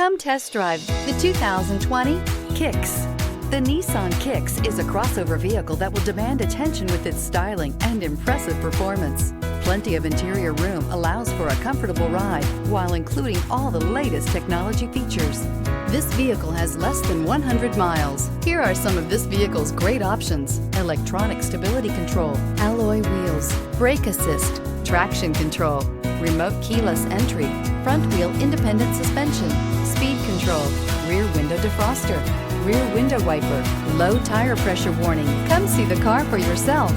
Come test drive the 2020 Kicks. The Nissan Kicks is a crossover vehicle that will demand attention with its styling and impressive performance. Plenty of interior room allows for a comfortable ride while including all the latest technology features. This vehicle has less than 100 miles. Here are some of this vehicle's great options: electronic stability control, alloy wheels, brake assist, traction control, remote keyless entry, front wheel independent suspension, speed control, rear window defroster, rear window wiper, low tire pressure warning. Come see the car for yourself.